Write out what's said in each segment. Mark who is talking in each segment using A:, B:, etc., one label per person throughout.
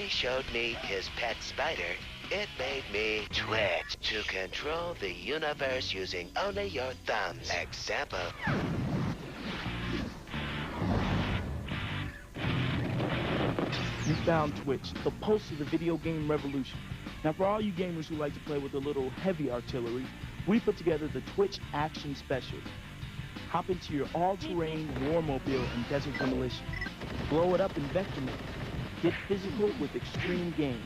A: he showed me his pet spider, it made me twitch to control the universe using only your thumbs. Example.
B: You found Twitch, the pulse of the video game revolution. Now for all you gamers who like to play with a little heavy artillery, we put together the Twitch Action Special. Hop into your all-terrain warmobile and desert demolition. Blow it up in Vectorman. Get physical with extreme games.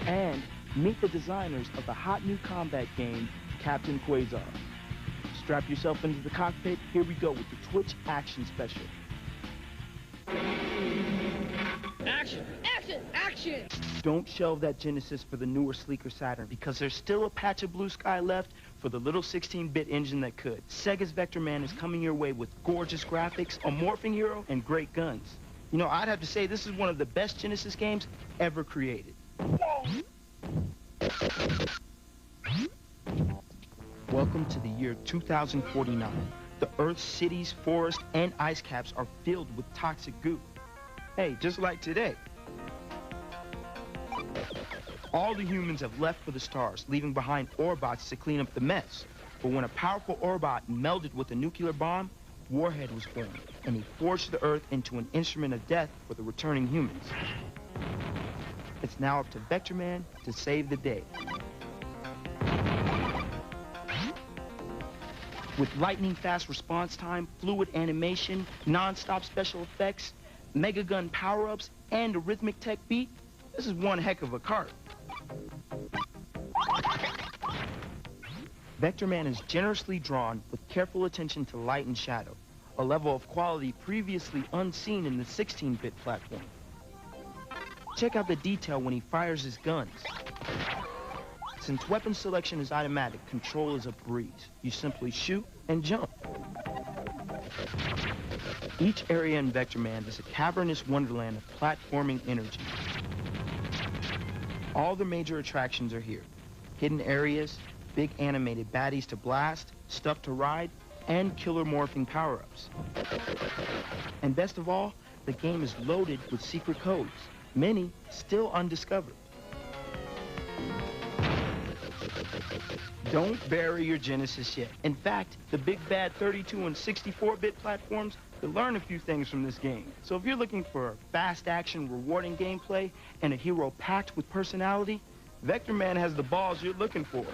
B: And meet the designers of the hot new combat game, Captain Quasar. Strap yourself into the cockpit. Here we go with the Twitch Action Special.
C: Action! Action! Action!
B: Don't shelve that Genesis for the newer, sleeker Saturn, because there's still a patch of blue sky left for the little 16-bit engine that could. Sega's Vectorman is coming your way with gorgeous graphics, a morphing hero, and great guns. You know, I'd have to say this is one of the best Genesis games ever created. Welcome to the year 2049. The Earth's cities, forests, and ice caps are filled with toxic goo. Hey, just like today. All the humans have left for the stars, leaving behind Orbots to clean up the mess. But when a powerful Orbot melded with a nuclear bomb, Warhead was born, and he forged the Earth into an instrument of death for the returning humans. It's now up to Vectorman to save the day. With lightning-fast response time, fluid animation, non-stop special effects, mega gun power-ups, and a rhythmic tech beat, this is one heck of a cart. Vectorman is generously drawn with careful attention to light and shadow, a level of quality previously unseen in the 16-bit platform. Check out the detail when he fires his guns. Since weapon selection is automatic, control is a breeze. You simply shoot and jump. Each area in Vectorman is a cavernous wonderland of platforming energy. All the major attractions are here. Hidden areas, big animated baddies to blast, stuff to ride, and killer morphing power-ups. And best of all, the game is loaded with secret codes, many still undiscovered. Don't bury your Genesis yet. In fact, the big bad 32 and 64-bit platforms will learn a few things from this game. So if you're looking for fast action, rewarding gameplay, and a hero packed with personality, Vectorman has the balls you're looking for.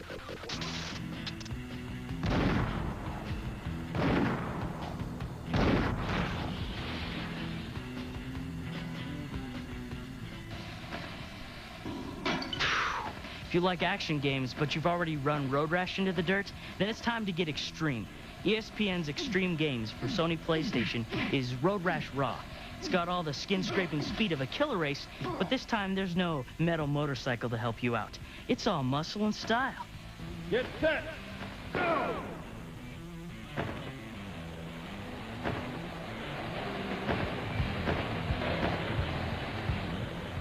C: If you like action games, but you've already run Road Rash into the dirt, then it's time to get extreme. ESPN's Extreme Games for Sony PlayStation is Road Rash Raw. It's got all the skin-scraping speed of a killer race, but this time there's no metal motorcycle to help you out. It's all muscle and style.
B: Get set, go!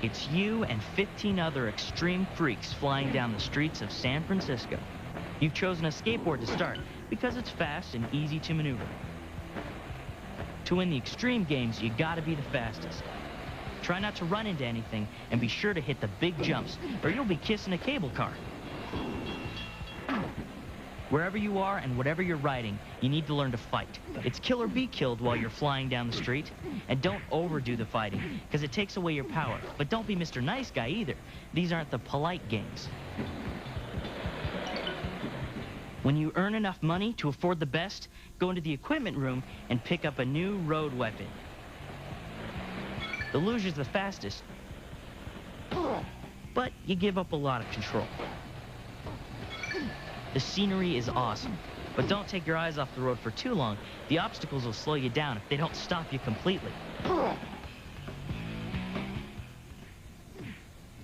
C: It's you and 15 other extreme freaks flying down the streets of San Francisco. You've chosen a skateboard to start because it's fast and easy to maneuver. To win the extreme games, you gotta be the fastest. Try not to run into anything and be sure to hit the big jumps or you'll be kissing a cable car. Wherever you are and whatever you're riding, you need to learn to fight. It's kill or be killed while you're flying down the street. And don't overdo the fighting, because it takes away your power. But don't be Mr. Nice Guy either. These aren't the polite games. When you earn enough money to afford the best, go into the equipment room and pick up a new road weapon. The Luger's the fastest, but you give up a lot of control. The scenery is awesome, but don't take your eyes off the road for too long. The obstacles will slow you down if they don't stop you completely.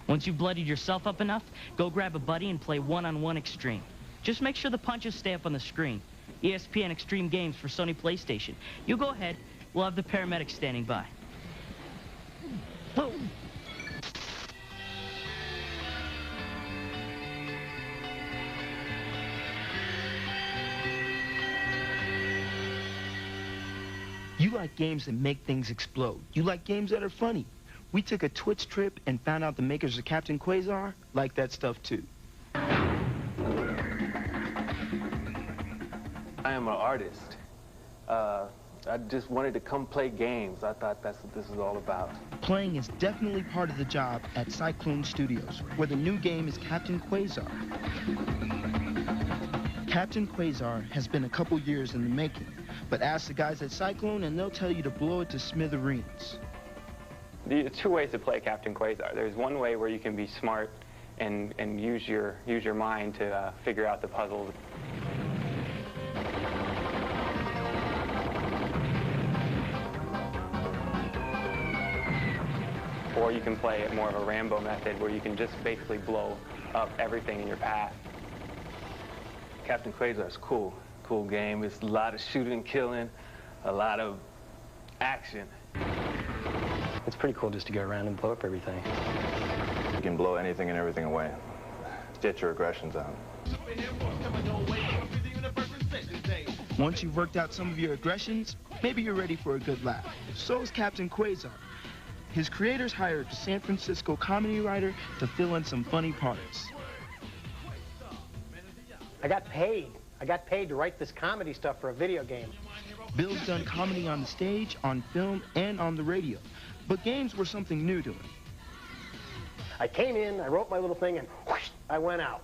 C: Once you've bloodied yourself up enough, go grab a buddy and play one-on-one extreme. Just make sure the punches stay up on the screen. ESPN Extreme Games for Sony PlayStation. You go ahead, we'll have the paramedics standing by. Oh. You like games that make things explode. You like games that are funny.
B: We took a Twitch trip and found out the makers of Captain Quasar like that stuff too.
D: I am an artist. I just wanted to come play games. I thought that's what this is all about.
B: Playing is definitely part of the job at Cyclone Studios, where the new game is Captain Quasar. Captain Quasar has been a couple years in the making, but ask the guys at Cyclone and they'll tell you to blow it to smithereens.
E: There are two ways to play Captain Quasar. There's one way where you can be smart and use your mind to figure out the puzzles. Or you can play it more of a Rambo method where you can just basically blow up everything in your path.
D: Captain Quasar is cool. Cool game. It's a lot of shooting, killing, a lot of action.
F: It's pretty cool just to go around and blow up everything.
G: You can blow anything and everything away. Get your aggressions out.
B: Once you've worked out some of your aggressions, maybe you're ready for a good laugh. So is Captain Quasar. His creators hired a San Francisco comedy writer to fill in some funny parts.
H: I got paid. I got paid to write this comedy stuff for a video game.
B: Bill's done comedy on the stage, on film, and on the radio. But games were something new to him.
H: I came in, I wrote my little thing, and whoosh, I went out.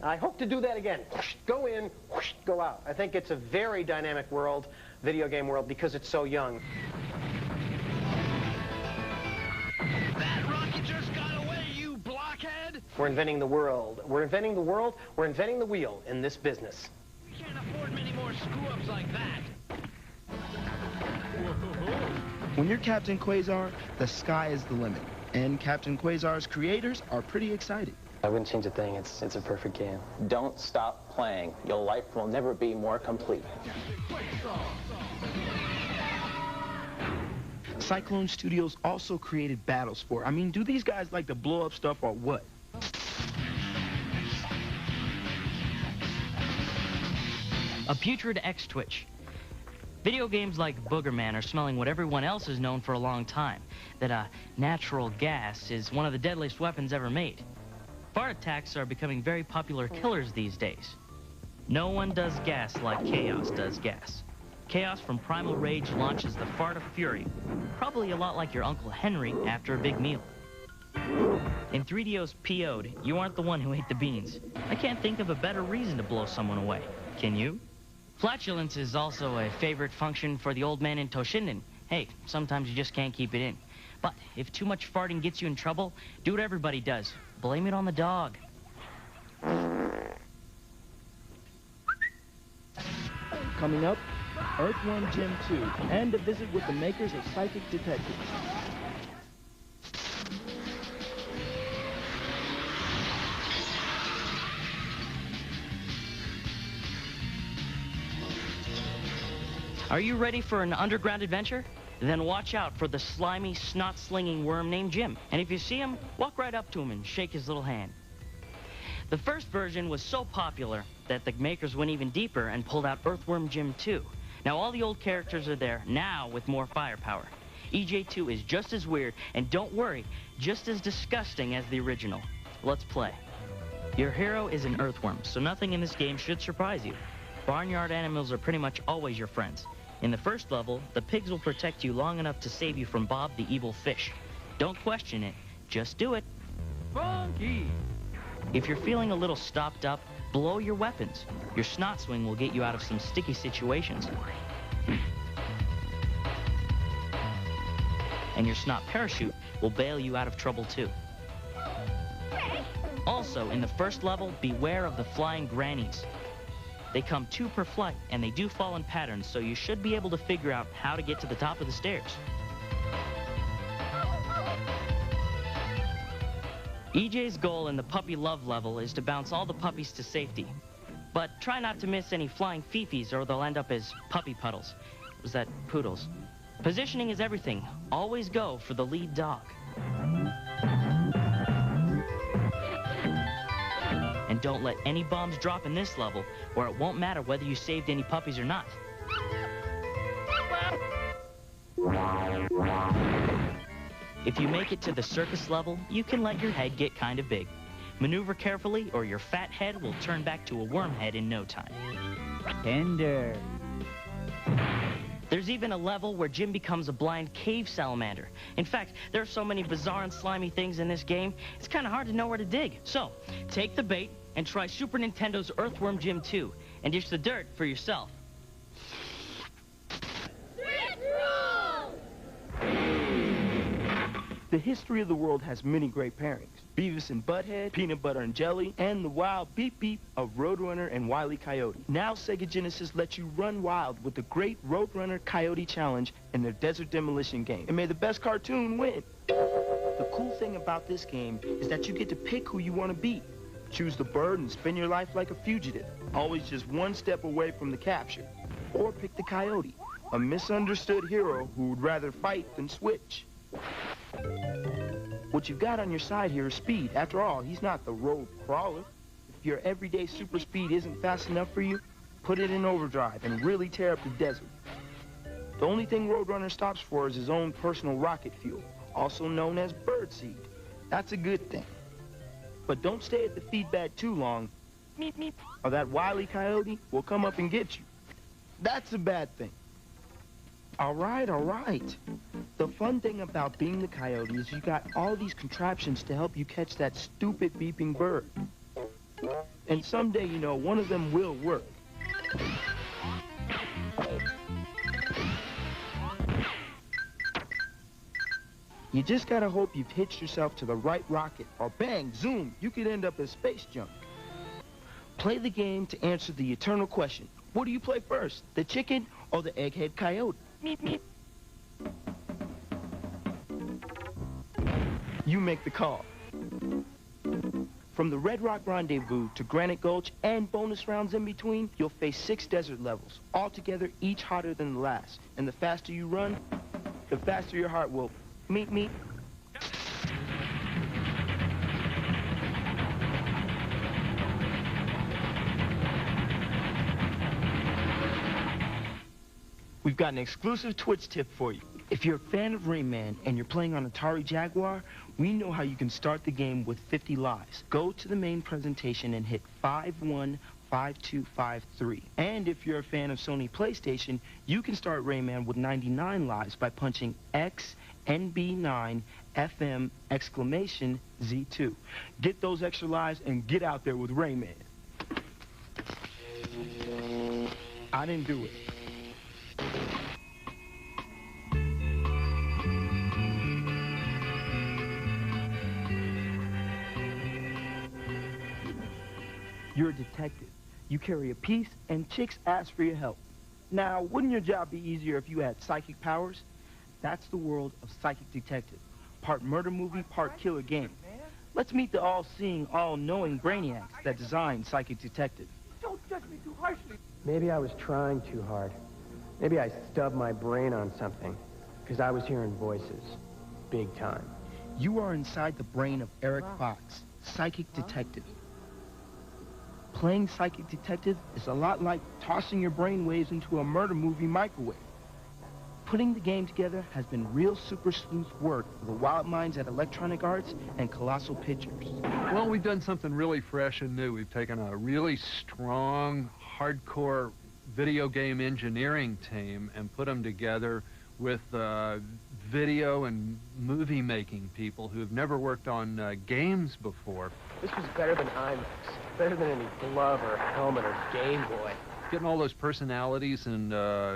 H: I hope to do that again. Whoosh, go in, whoosh, go out. I think it's a very dynamic world, video game world, because it's so young.
I: That rocket just got away, you blockhead!
H: We're inventing the world. We're inventing the world. We're inventing the wheel in this business.
I: We can't afford many more screw-ups like that.
B: When you're Captain Quasar, the sky is the limit. And Captain Quasar's creators are pretty excited.
F: I wouldn't change a thing. It's a perfect game.
J: Don't stop playing. Your life will never be more complete.
B: Cyclone Studios also created Battlesport. I mean, do these guys like to blow up stuff or what?
C: A putrid X-Twitch. Video games like Boogerman are smelling what everyone else has known for a long time, that natural gas is one of the deadliest weapons ever made. Fart attacks are becoming very popular killers these days. No one does gas like Chaos does gas. Chaos from Primal Rage launches the fart of fury, probably a lot like your Uncle Henry after a big meal. In 3DO's PO'd, you aren't the one who ate the beans. I can't think of a better reason to blow someone away. Can you? Flatulence is also a favorite function for the old man in Toshinden. Hey, sometimes you just can't keep it in. But if too much farting gets you in trouble, do what everybody does. Blame it on the dog.
B: Coming up, Earthworm Jim 2, and a visit with the makers of Psychic Detectives.
C: Are you ready for an underground adventure? Then watch out for the slimy, snot-slinging worm named Jim. And if you see him, walk right up to him and shake his little hand. The first version was so popular that the makers went even deeper and pulled out Earthworm Jim 2. Now all the old characters are there, now with more firepower. EJ2 is just as weird, and don't worry, just as disgusting as the original. Let's play. Your hero is an earthworm, so nothing in this game should surprise you. Barnyard animals are pretty much always your friends. In the first level, the pigs will protect you long enough to save you from Bob the evil fish. Don't question it, just do it.
I: Funky!
C: If you're feeling a little stopped up, blow your weapons. Your snot swing will get you out of some sticky situations. And your snot parachute will bail you out of trouble too. Also, in the first level, beware of the flying grannies. They come 2 per flight, and they do fall in patterns, so you should be able to figure out how to get to the top of the stairs. EJ's goal in the puppy love level is to bounce all the puppies to safety. But try not to miss any flying fifis or they'll end up as puppy puddles. Was that poodles? Positioning is everything. Always go for the lead dog. And don't let any bombs drop in this level, or it won't matter whether you saved any puppies or not. If you make it to the circus level, you can let your head get kind of big. Maneuver carefully or your fat head will turn back to a worm head in no time.
K: Tender.
C: There's even a level where Jim becomes a blind cave salamander. In fact, there are so many bizarre and slimy things in this game, it's kind of hard to know where to dig. So, take the bait and try Super Nintendo's Earthworm Jim 2 and dish the dirt for yourself.
B: The history of the world has many great pairings. Beavis and Butthead, Peanut Butter and Jelly, and the wild beep beep of Roadrunner and Wile E. Coyote. Now Sega Genesis lets you run wild with the great Roadrunner Coyote Challenge in their Desert Demolition game. And may the best cartoon win. The cool thing about this game is that you get to pick who you want to be. Choose the bird and spend your life like a fugitive, always just one step away from the capture. Or pick the coyote, a misunderstood hero who would rather fight than switch. What you've got on your side here is speed. After all, he's not the road crawler. If your everyday super speed isn't fast enough for you, put it in overdrive and really tear up the desert. The only thing Roadrunner stops for is his own personal rocket fuel, also known as birdseed. That's a good thing. But don't stay at the feed bag too long, meep, meep, or that Wile E. Coyote will come up and get you. That's a bad thing. All right, all right. The fun thing about being the coyote is you got all these contraptions to help you catch that stupid beeping bird. And someday, you know, one of them will work. You just gotta hope you've hitched yourself to the right rocket, or bang, zoom, you could end up as space junk. Play the game to answer the eternal question. What do you play first, the chicken or the egghead coyote? Meep, meep. You make the call. From the Red Rock Rendezvous to Granite Gulch and bonus rounds in between, you'll face 6 desert levels, all together each hotter than the last. And the faster you run, the faster your heart will meet me. We've got an exclusive Twitch tip for you. If you're a fan of Rayman and you're playing on Atari Jaguar, we know how you can start the game with 50 lives. Go to the main presentation and hit 515253. And if you're a fan of Sony PlayStation, you can start Rayman with 99 lives by punching XNB9FM exclamation Z2. Get those extra lives and get out there with Rayman. I didn't do it. You're a detective. You carry a piece, and chicks ask for your help. Now, wouldn't your job be easier if you had psychic powers? That's the world of Psychic Detective. Part murder movie, part killer game. Let's meet the all-seeing, all-knowing brainiacs that designed Psychic Detective.
K: Don't judge me too harshly.
F: Maybe I was trying too hard. Maybe I stubbed my brain on something, because I was hearing voices. Big time.
B: You are inside the brain of Eric Fox, Psychic Detective. Playing Psychic Detective is a lot like tossing your brainwaves into a murder movie microwave. Putting the game together has been real super sleuth work for the wild minds at Electronic Arts and Colossal Pictures.
L: Well, we've done something really fresh and new. We've taken a really strong, hardcore video game engineering team and put them together with video and movie making people who have never worked on games before.
F: This was better than IMAX. Better than any glove or helmet or Game Boy.
L: Getting all those personalities and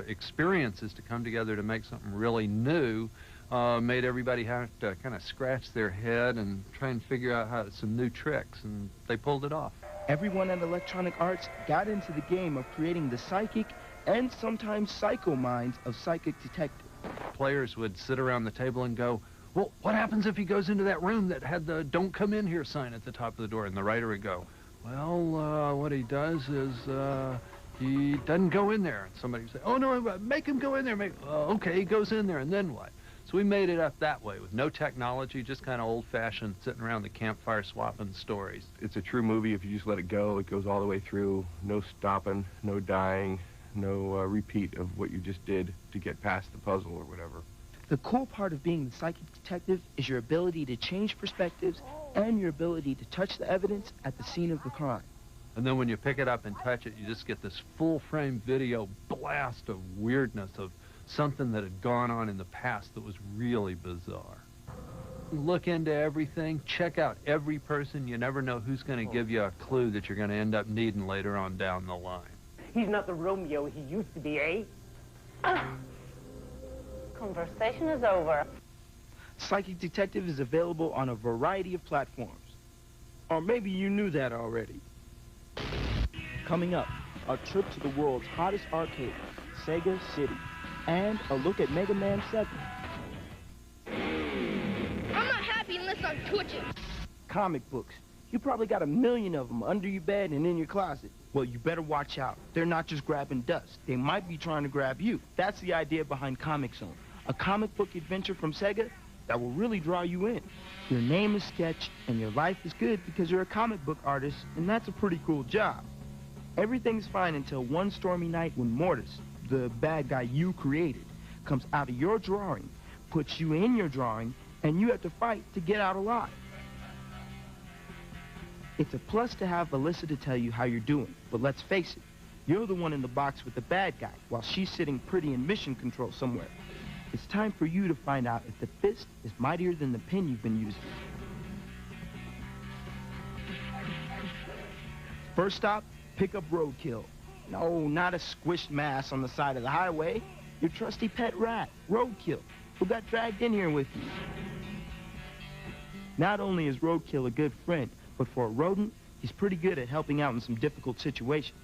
L: experiences to come together to make something really new made everybody have to kind of scratch their head and try and figure out some new tricks, and they pulled it off.
B: Everyone at Electronic Arts got into the game of creating the psychic and sometimes psycho minds of Psychic Detective.
L: Players would sit around the table and go, well, what happens if he goes into that room that had the "Don't Come In Here" sign at the top of the door? And the writer would go, well, what he does is he doesn't go in there. And somebody would say, oh, no, make him go in there. Okay, he goes in there, and then what? So we made it up that way with no technology, just kind of old-fashioned, sitting around the campfire swapping stories.
G: It's a true movie if you just let it go. It goes all the way through. No stopping, no dying, no repeat of what you just did to get past the puzzle or whatever.
B: The cool part of being the psychic detective is your ability to change perspectives and your ability to touch the evidence at the scene of the crime.
L: And then when you pick it up and touch it, you just get this full-frame video blast of weirdness, of something that had gone on in the past that was really bizarre. Look into everything, check out every person. You never know who's going to give you a clue that you're going to end up needing later on down the line.
M: He's not the Romeo he used to be, eh?
N: Conversation is over.
B: Psychic Detective is available on a variety of platforms. Or maybe you knew that already. Coming up, a trip to the world's hottest arcade, Sega City, and a look at Mega Man 7.
O: I'm not happy unless I'm twitching.
B: Comic books. You probably got 1 million of them under your bed and in your closet. Well, you better watch out. They're not just grabbing dust. They might be trying to grab you. That's the idea behind Comic Zone, a comic book adventure from Sega that will really draw you in. Your name is Sketch, and your life is good because you're a comic book artist, and that's a pretty cool job. Everything's fine until one stormy night when Mortis, the bad guy you created, comes out of your drawing, puts you in your drawing, and you have to fight to get out alive. It's a plus to have Alyssa to tell you how you're doing, but let's face it, you're the one in the box with the bad guy, while she's sitting pretty in mission control somewhere. It's time for you to find out if the fist is mightier than the pen you've been using. First stop, pick up Roadkill. No, not a squished mass on the side of the highway. Your trusty pet rat, Roadkill, who got dragged in here with you. Not only is Roadkill a good friend, but for a rodent, he's pretty good at helping out in some difficult situations.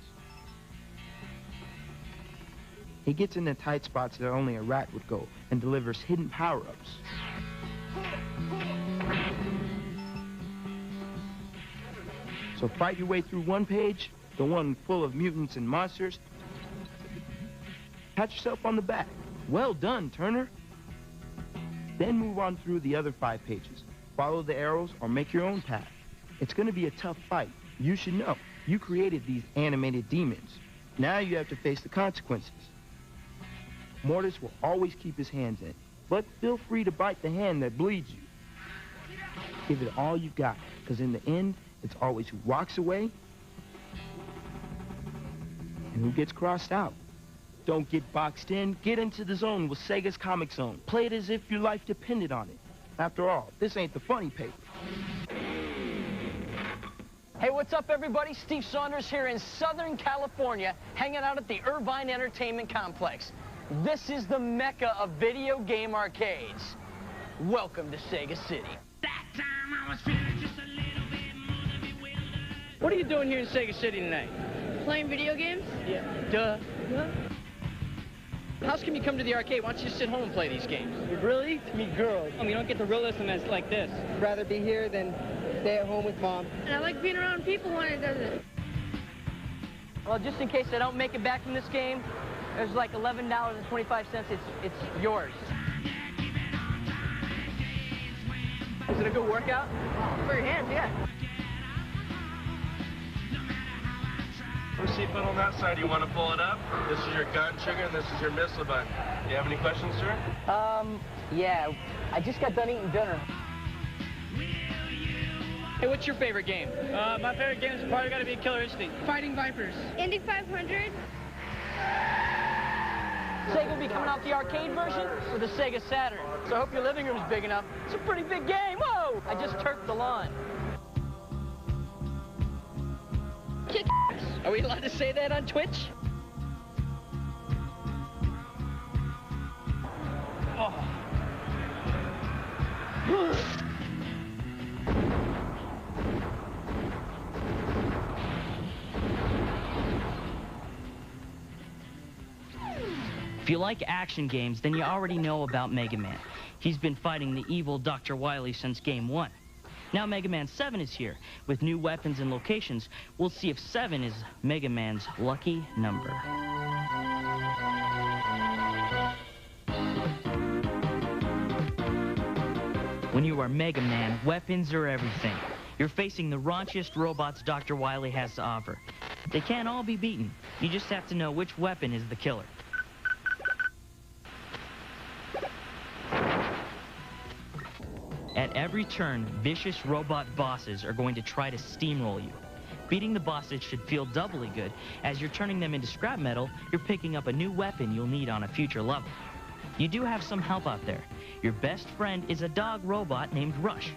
B: He gets into tight spots that only a rat would go and delivers hidden power-ups. So fight your way through one page, the one full of mutants and monsters. Pat yourself on the back. Well done, Turner. Then move on through the other 5 pages. Follow the arrows or make your own path. It's going to be a tough fight. You should know. You created these animated demons. Now you have to face the consequences. Mortis will always keep his hands in, but feel free to bite the hand that bleeds you. Give it all you've got, because in the end, it's always who walks away and who gets crossed out. Don't get boxed in. Get into the zone with Sega's Comic Zone. Play it as if your life depended on it. After all, this ain't the funny paper.
P: Hey, what's up, everybody? Steve Saunders here in Southern California, hanging out at the Irvine Entertainment Complex. This is the mecca of video game arcades. Welcome to Sega City.
I: That time I was feeling just a little bit more than bewildered.
P: What are you doing here in Sega City tonight?
O: Playing video games?
P: Yeah. Duh. How come you come to the arcade? Why don't you just sit home and play these games?
M: Really? To meet girls.
P: We don't get to relish them as like this.
M: Rather be here than stay at home with Mom.
O: And I like being around people when it does it.
P: Well, just in case I don't make it back from this game, there's like $11.25. It's yours. Is it a good workout?
O: For your hands, yeah.
Q: First seatbelt on that side, you want to pull it up? This is your gun trigger, and this is your missile button. Do you have any questions, sir?
P: Yeah. I just got done eating dinner. Hey, what's your favorite game?
R: My favorite game is probably got to be Killer Instinct.
O: Fighting Vipers. Indy 500.
P: Sega will be coming out the arcade version for the Sega Saturn. So I hope your living room's big enough. It's a pretty big game. Whoa! I just turfed the lawn.
O: Kick ass.
P: Are we allowed to say that on Twitch? Oh.
C: If you like action games, then you already know about Mega Man. He's been fighting the evil Dr. Wily since Game 1. Now Mega Man 7 is here. With new weapons and locations, we'll see if 7 is Mega Man's lucky number. When you are Mega Man, weapons are everything. You're facing the raunchiest robots Dr. Wily has to offer. They can't all be beaten. You just have to know which weapon is the killer. At every turn, vicious robot bosses are going to try to steamroll you. Beating the bosses should feel doubly good. As you're turning them into scrap metal, you're picking up a new weapon you'll need on a future level. You do have some help out there. Your best friend is a dog robot named Rush.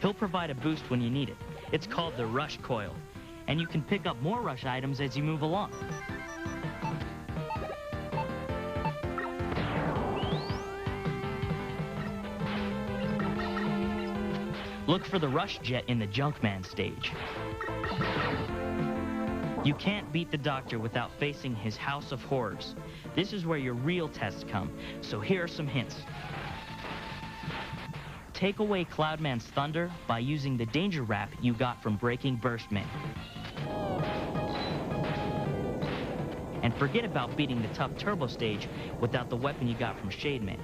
C: He'll provide a boost when you need it. It's called the Rush Coil, and you can pick up more Rush items as you move along. Look for the Rush Jet in the Junkman stage. You can't beat the Doctor without facing his House of Horrors. This is where your real tests come, so here are some hints. Take away Cloudman's thunder by using the danger wrap you got from breaking Burstman. And forget about beating the tough Turbo stage without the weapon you got from Shademan.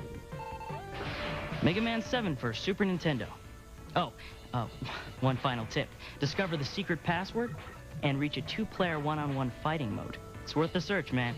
C: Mega Man 7 for Super Nintendo. Oh, one final tip. Discover the secret password and reach a 2-player one-on-one fighting mode. It's worth the search, man.